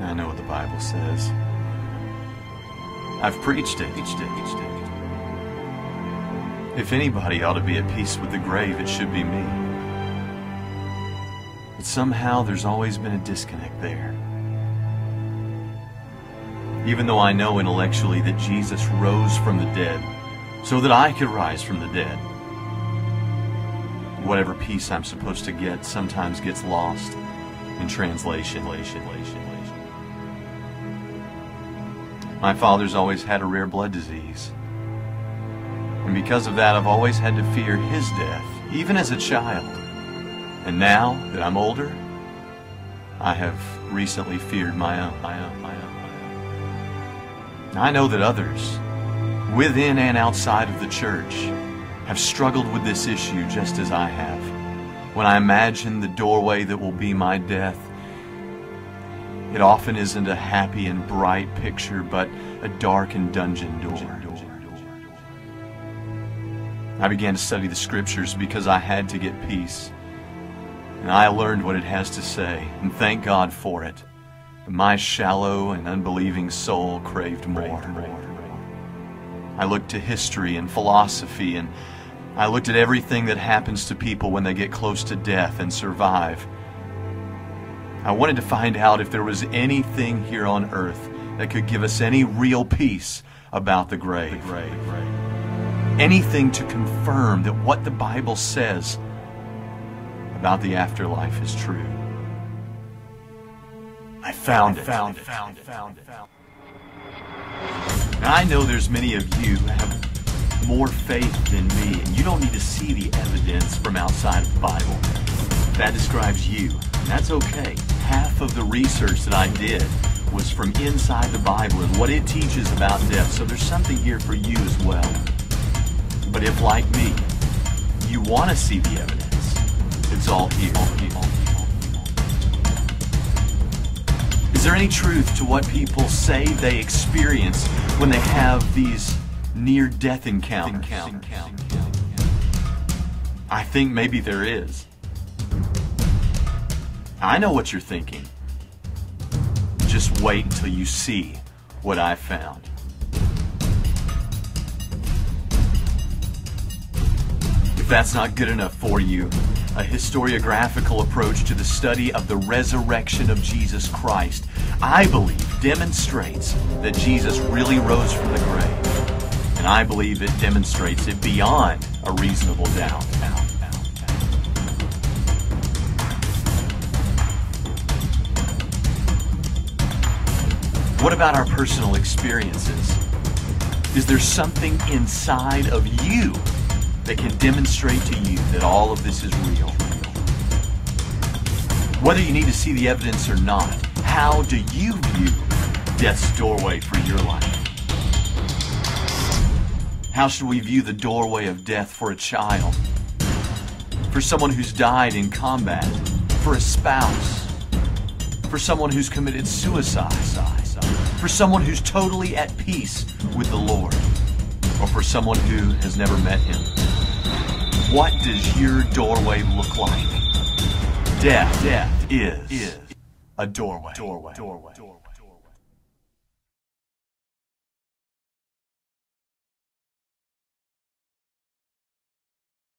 I know what the Bible says. I've preached it. If anybody ought to be at peace with the grave, it should be me. But somehow there's always been a disconnect there. Even though I know intellectually that Jesus rose from the dead so that I could rise from the dead, whatever peace I'm supposed to get sometimes gets lost in translation. My father's always had a rare blood disease. And because of that, I've always had to fear his death, even as a child. And now that I'm older, I have recently feared my own. I know that others, within and outside of the church, have struggled with this issue just as I have. When I imagine the doorway that will be my death, it often isn't a happy and bright picture, but a dark and dungeon door. I began to study the Scriptures because I had to get peace. And I learned what it has to say, and thank God for it. But my shallow and unbelieving soul craved more. I looked to history and philosophy, and I looked at everything that happens to people when they get close to death and survive. I wanted to find out if there was anything here on earth that could give us any real peace about the grave. Anything to confirm that what the Bible says about the afterlife is true. I found it. Now, I know there's many of you who have more faith than me, and you don't need to see the evidence from outside of the Bible. That describes you, and that's okay. Half of the research that I did was from inside the Bible and what it teaches about death, so there's something here for you as well. But if, like me, you want to see the evidence, it's all here. Is there any truth to what people say they experience when they have these near-death encounters? I think maybe there is. I know what you're thinking. Just wait until you see what I found. If that's not good enough for you, a historiographical approach to the study of the resurrection of Jesus Christ, I believe, demonstrates that Jesus really rose from the grave. And I believe it demonstrates it beyond a reasonable doubt. What about our personal experiences? Is there something inside of you that can demonstrate to you that all of this is real? Whether you need to see the evidence or not, how do you view death's doorway for your life? How should we view the doorway of death for a child? For someone who's died in combat? For a spouse? For someone who's committed suicide? For someone who's totally at peace with the Lord? Or for someone who has never met Him? What does your doorway look like? Death is a doorway.